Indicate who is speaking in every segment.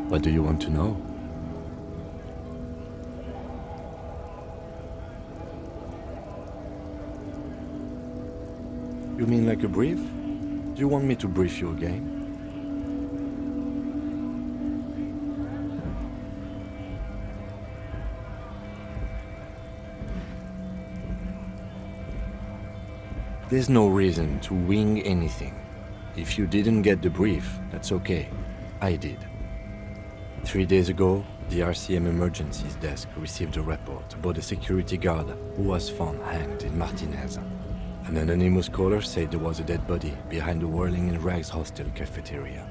Speaker 1: What do you want to know? You mean like a brief? Do you want me to brief you again? There's no reason to wing anything. If you didn't get the brief, that's okay. I did. 3 days ago, the RCM Emergencies Desk received a report about a security guard who was found hanged in Martinez. An anonymous caller said there was a dead body behind the Whirling in Rags hostel cafeteria.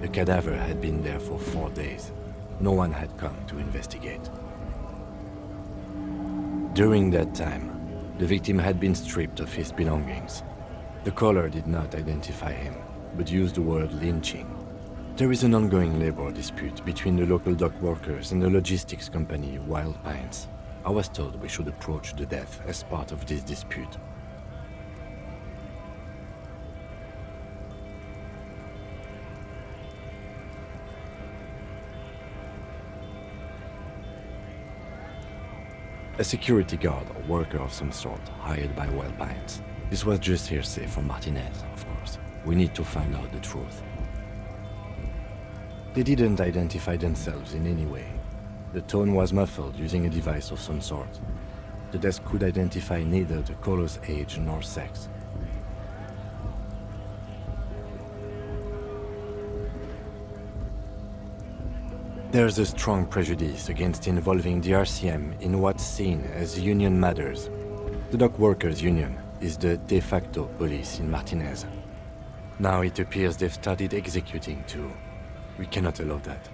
Speaker 1: The cadaver had been there for 4 days. No one had come to investigate. During that time, the victim had been stripped of his belongings. The caller did not identify him, but used the word lynching. There is an ongoing labor dispute between the local dock workers and the logistics company Wild Pines. I was told we should approach the death as part of this dispute. A security guard or worker of some sort hired by Wild Pines. This was just hearsay from Martinez, of course. We need to find out the truth. They didn't identify themselves in any way. The tone was muffled using a device of some sort. The desk could identify neither the caller's age nor sex. There's a strong prejudice against involving the RCM in what's seen as union matters. The dock workers' union is the de facto police in Martinez. Now it appears they've started executing too. We cannot allow that.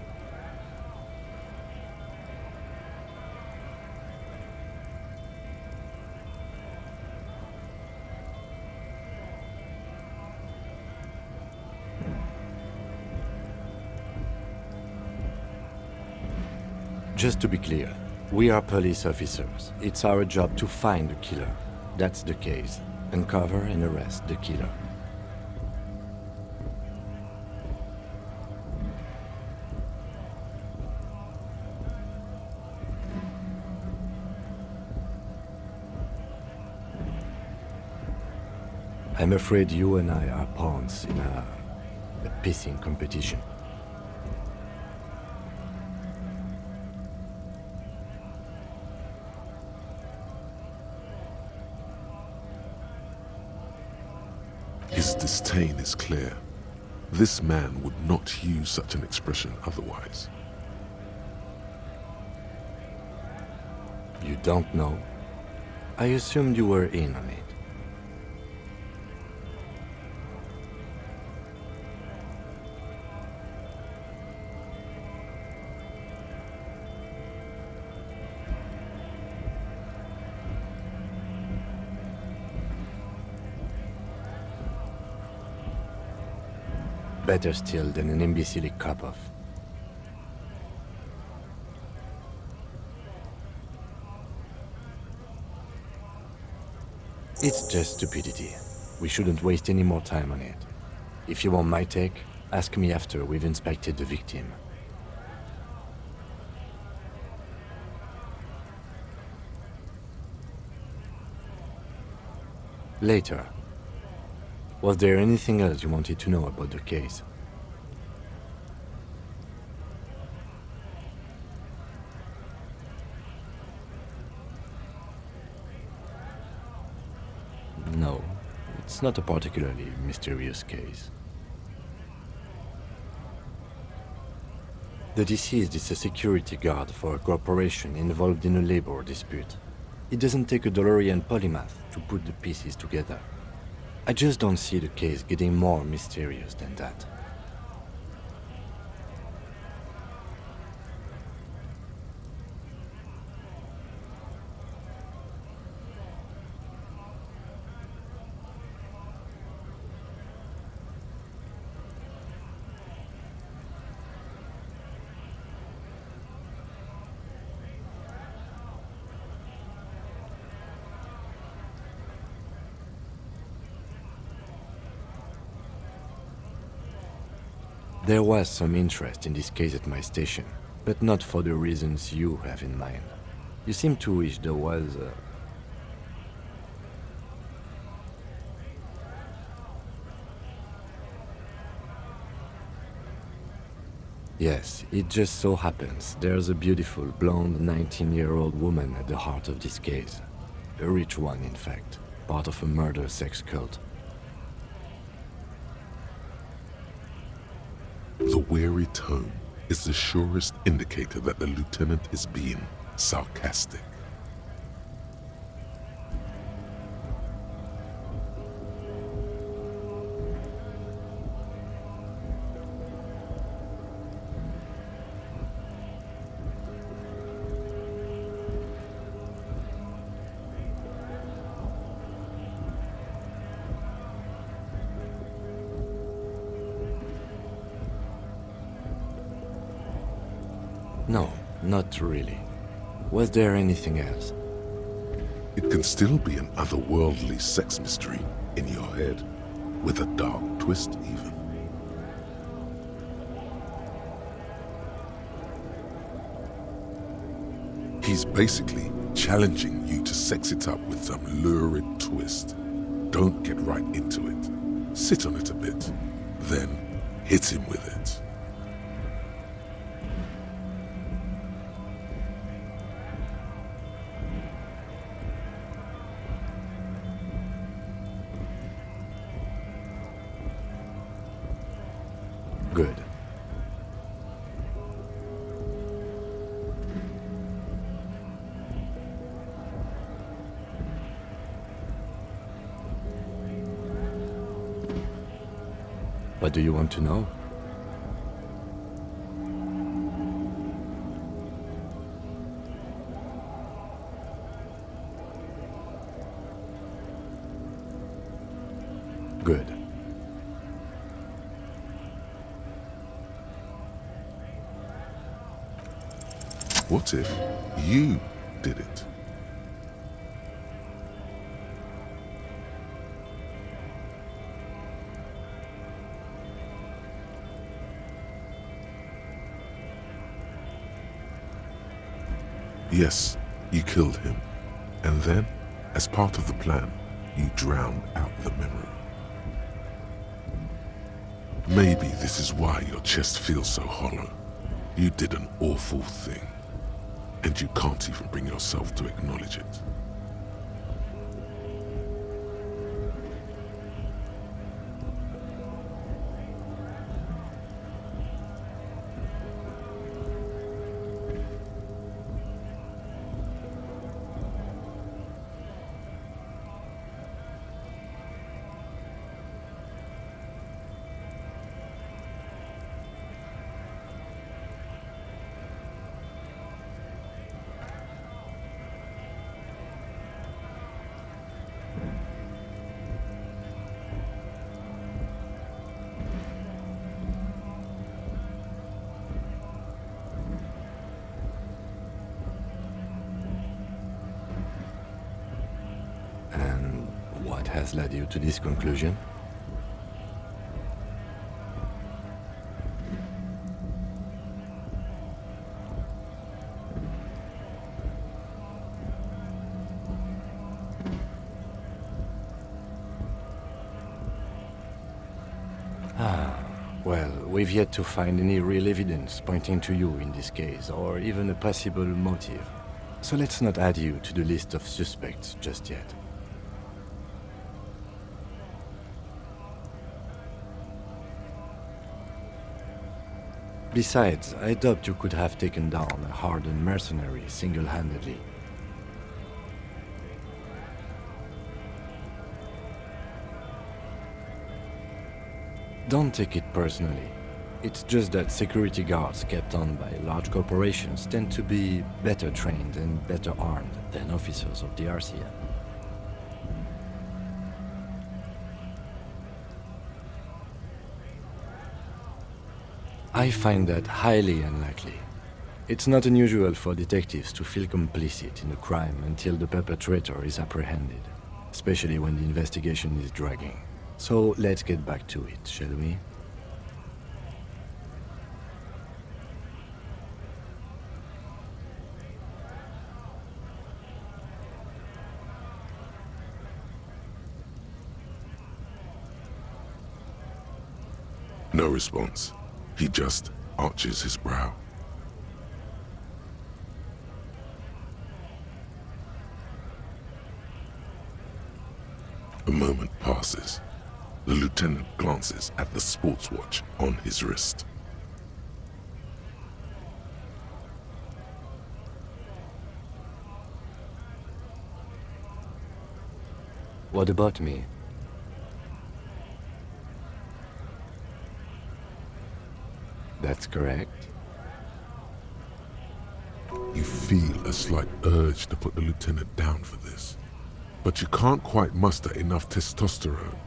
Speaker 1: Just to be clear, we are police officers. It's our job to find the killer. That's the case. Uncover and arrest the killer. I'm afraid you and I are pawns in a pissing competition.
Speaker 2: His disdain is clear. This man would not use such an expression otherwise.
Speaker 1: You don't know? I assumed you were in on it. Better still than an imbecile cop-off. It's just stupidity. We shouldn't waste any more time on it. If you want my take, ask me after we've inspected the victim. Later. Was there anything else you wanted to know about the case? No, it's not a particularly mysterious case. The deceased is a security guard for a corporation involved in a labor dispute. It doesn't take a DeLorean polymath to put the pieces together. I just don't see the case getting more mysterious than that. There was some interest in this case at my station, but not for the reasons you have in mind. You seem to wish there was a... Yes, it just so happens there's a beautiful, blonde 19-year-old woman at the heart of this case. A rich one, in fact, part of a murder sex cult.
Speaker 2: The weary tone is the surest indicator that the lieutenant is being sarcastic.
Speaker 1: No, not really. Was there anything else?
Speaker 2: It can still be an otherworldly sex mystery in your head, with a dark twist even. He's basically challenging you to sex it up with some lurid twist. Don't get right into it. Sit on it a bit, then hit him with it.
Speaker 1: Good. What do you want to know? Good.
Speaker 2: What if you did it? Yes, you killed him. And then, as part of the plan, you drowned out the memory. Maybe this is why your chest feels so hollow. You did an awful thing, and you can't even bring yourself to acknowledge it.
Speaker 1: And what has led you to this conclusion? Well, we've yet to find any real evidence pointing to you in this case, or even a possible motive. So let's not add you to the list of suspects just yet. Besides, I doubt you could have taken down a hardened mercenary single-handedly. Don't take it personally. It's just that security guards kept on by large corporations tend to be better trained and better armed than officers of the RCM. I find that highly unlikely. It's not unusual for detectives to feel complicit in a crime until the perpetrator is apprehended, especially when the investigation is dragging. So let's get back to it, shall we?
Speaker 2: No response. He just arches his brow. A moment passes. The lieutenant glances at the sports watch on his wrist.
Speaker 1: What about me? That's correct.
Speaker 2: You feel a slight urge to put the lieutenant down for this, but you can't quite muster enough testosterone.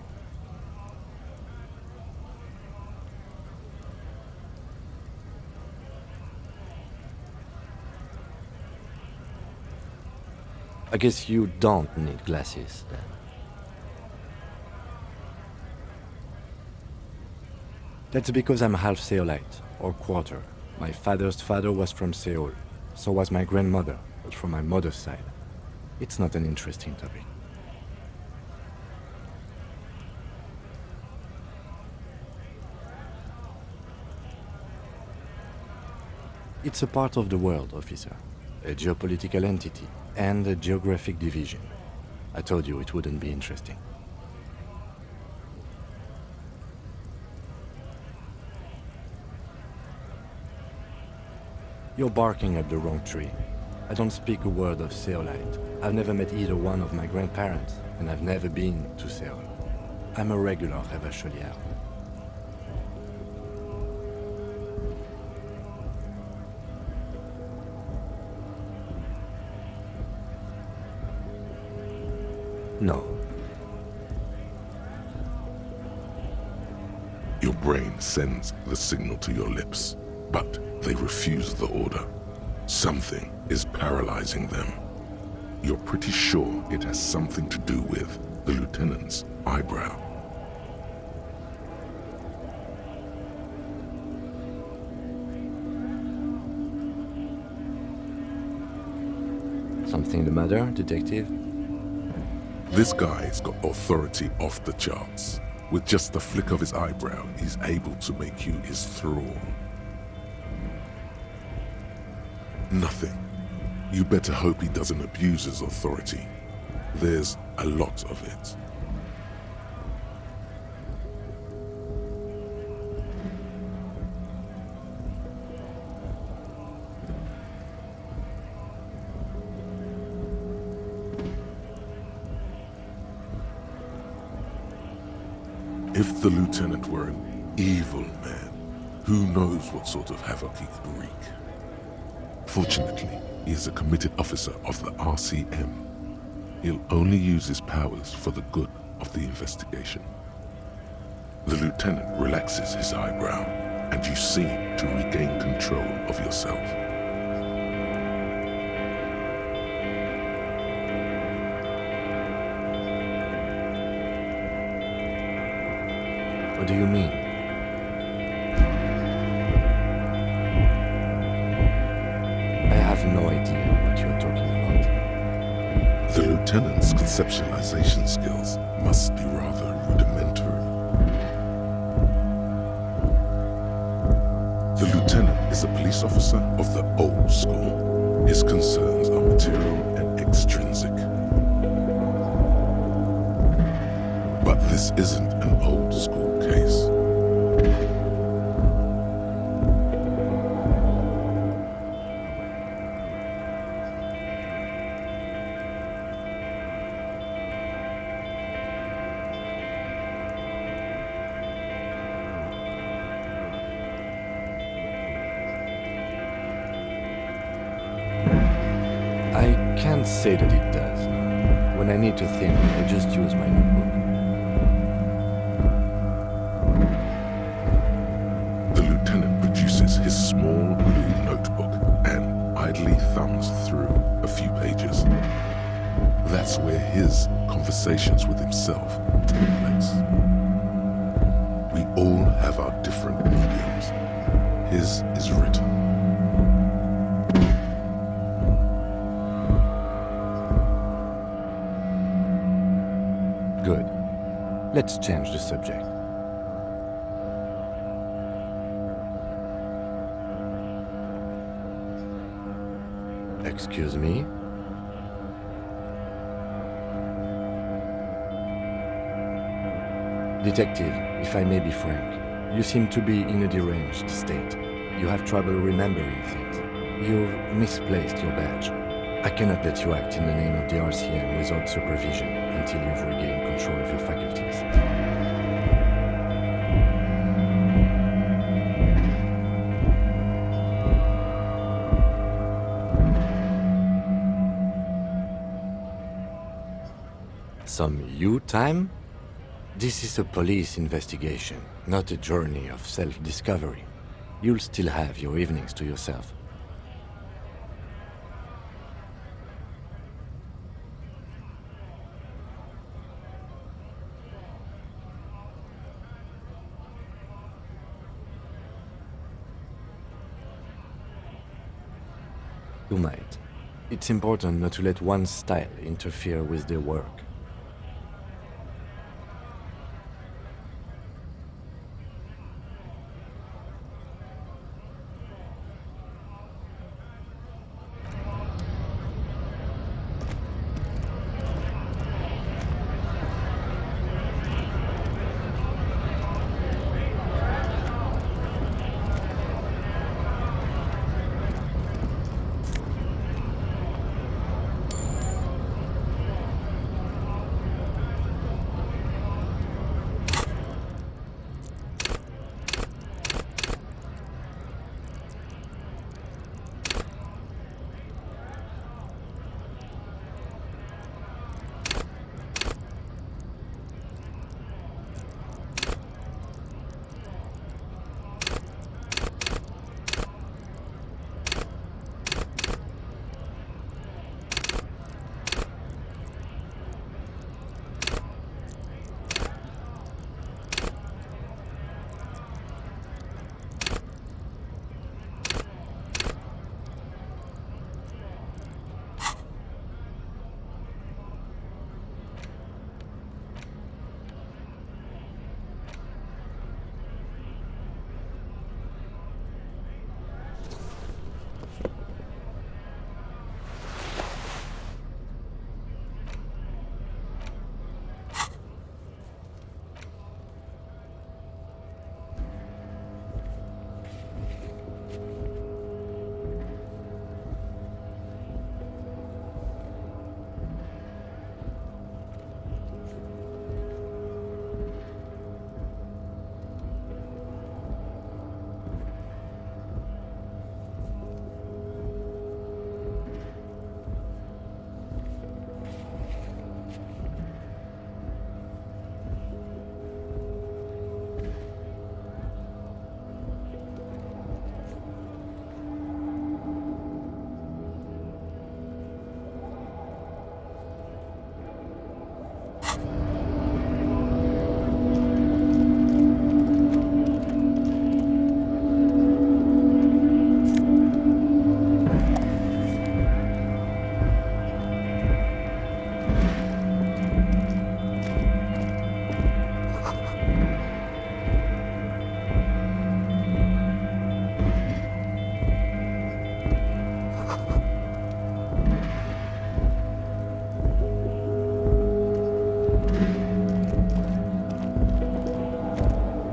Speaker 1: I guess you don't need glasses, then. That's because I'm half Seolite, or quarter. My father's father was from Seoul. So was my grandmother, but from my mother's side. It's not an interesting topic. It's a part of the world, officer. A geopolitical entity and a geographic division. I told you it wouldn't be interesting. You're barking up the wrong tree. I don't speak a word of Seolite. I've never met either one of my grandparents, and I've never been to Seoul. I'm a regular Rêvacholière. No.
Speaker 2: Your brain sends the signal to your lips, but they refuse the order. Something is paralyzing them. You're pretty sure it has something to do with the lieutenant's eyebrow.
Speaker 1: Something the matter, detective?
Speaker 2: This guy's got authority off the charts. With just the flick of his eyebrow, he's able to make you his thrall. Nothing. You better hope he doesn't abuse his authority. There's a lot of it. If the lieutenant were an evil man, who knows what sort of havoc he could wreak. Fortunately, he is a committed officer of the RCM. He'll only use his powers for the good of the investigation. The lieutenant relaxes his eyebrow, and you seem to regain control of yourself.
Speaker 1: What do you mean? I have no idea what you're talking about.
Speaker 2: The lieutenant's conceptualization skills must be rather rudimentary. The lieutenant is a police officer of the old school. His concerns are material and extrinsic. But this isn't an old school case.
Speaker 1: I can't say that it does. When I need to think, I just use my notebook.
Speaker 2: The lieutenant produces his small blue notebook and idly thumbs through a few pages. That's where his conversations with himself take place. We all have our different mediums. His is written.
Speaker 1: Good. Let's change the subject. Excuse me? Detective, if I may be frank, you seem to be in a deranged state. You have trouble remembering things. You've misplaced your badge. I cannot let you act in the name of the RCM without supervision until you've regained control of your faculties. Some you time? This is a police investigation, not a journey of self-discovery. You'll still have your evenings to yourself. You might. It's important not to let one style interfere with their work.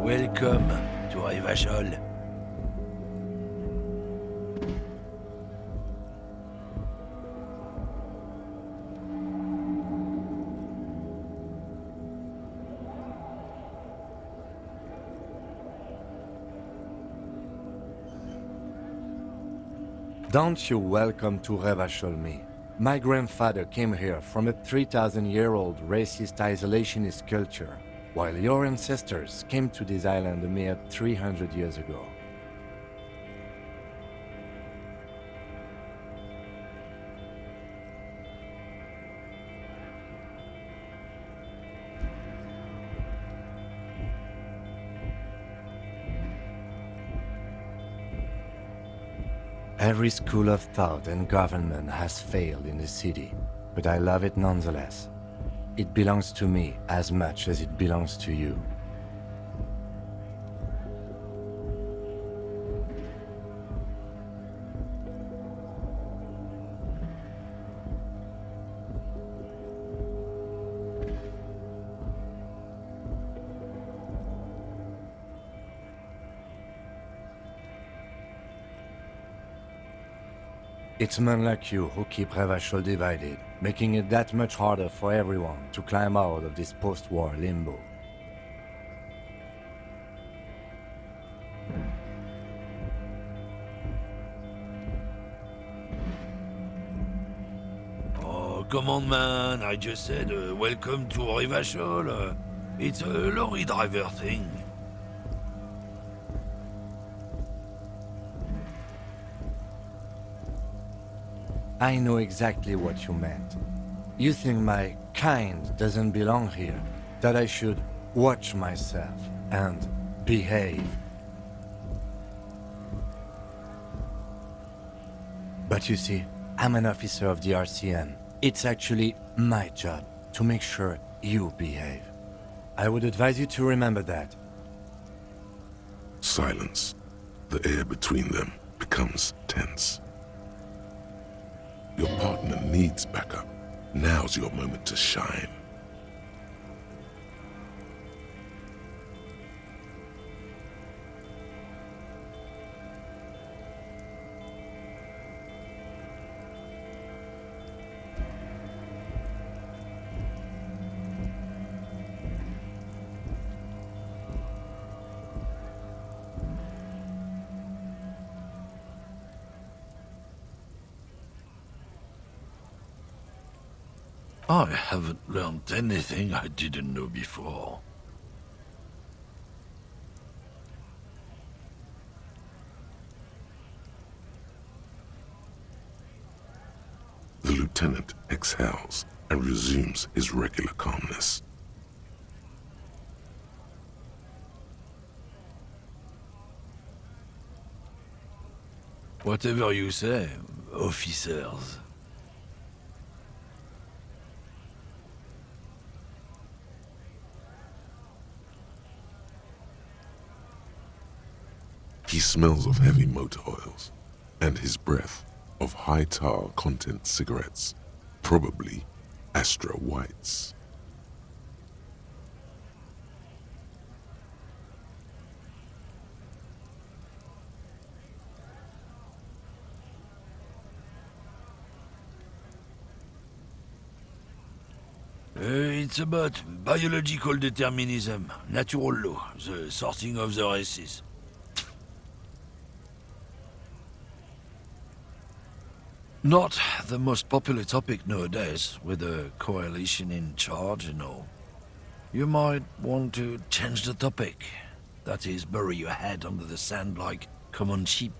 Speaker 3: Welcome to Revachol.
Speaker 1: Don't you welcome to Revachol me. My grandfather came here from a 3,000-year-old racist isolationist culture, while your ancestors came to this island a mere 300 years ago. Every school of thought and government has failed in the city, but I love it nonetheless. It belongs to me as much as it belongs to you. It's men like you who keep Revachol divided, making it that much harder for everyone to climb out of this post-war limbo.
Speaker 3: Oh, come on, man. I just said welcome to Rivachol. It's a lorry driver thing.
Speaker 1: I know exactly what you meant. You think my kind doesn't belong here, that I should watch myself and behave. But you see, I'm an officer of the RCM. It's actually my job to make sure you behave. I would advise you to remember that.
Speaker 2: Silence. The air between them becomes tense. Your partner needs backup. Now's your moment to shine.
Speaker 3: I haven't learned anything I didn't know before.
Speaker 2: The lieutenant exhales and resumes his regular calmness.
Speaker 3: Whatever you say, officers.
Speaker 2: He smells of heavy motor oils, and his breath of high tar content cigarettes, probably Astra Whites.
Speaker 3: It's about biological determinism, natural law, the sorting of the races. Not the most popular topic nowadays, with a coalition in charge and all. You might want to change the topic. That is, bury your head under the sand like common sheep.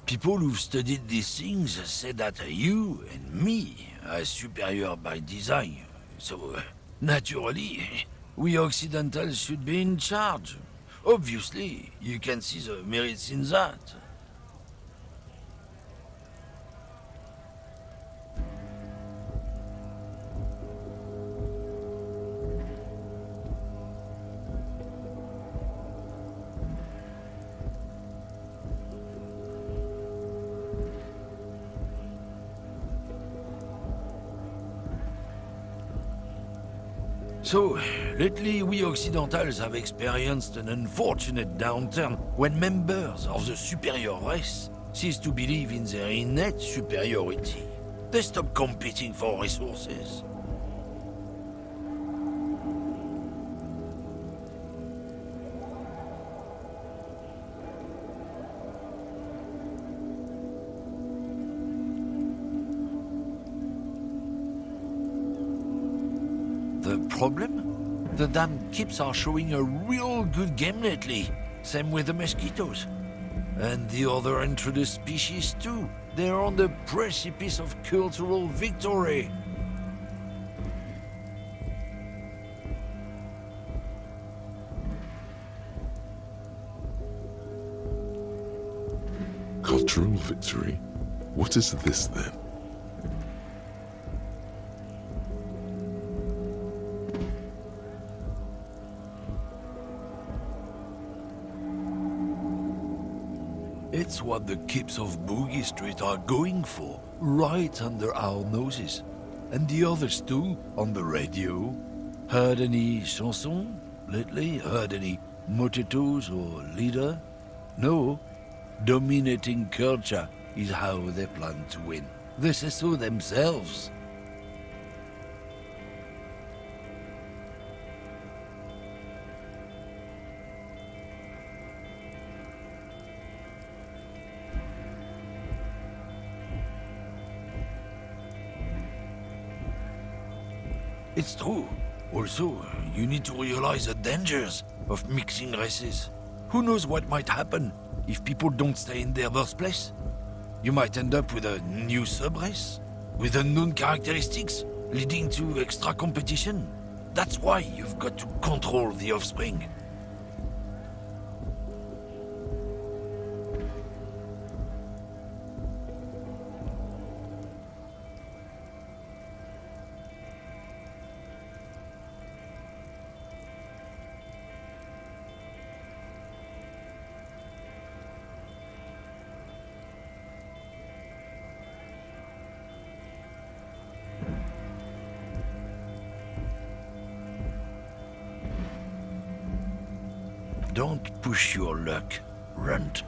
Speaker 3: People who've studied these things say that you and me are superior by design. So, naturally, we Occidentals should be in charge. Obviously, you can see the merits in that. So, lately we Occidentals have experienced an unfortunate downturn when members of the superior race cease to believe in their innate superiority. They stop competing for resources. The problem? The damn kips are showing a real good game lately. Same with the mosquitoes. And the other introduced species too. They're on the precipice of cultural victory.
Speaker 2: Cultural victory? What is this then?
Speaker 3: It's what the kips of Boogie Street are going for, right under our noses. And the others too, on the radio. Heard any chansons lately? Heard any motetos or leader? No. Dominating culture is how they plan to win. They say so themselves. It's true. Also, you need to realize the dangers of mixing races. Who knows what might happen if people don't stay in their birthplace? You might end up with a new sub-race, with unknown characteristics, leading to extra competition. That's why you've got to control the offspring. Don't push your luck, Runt.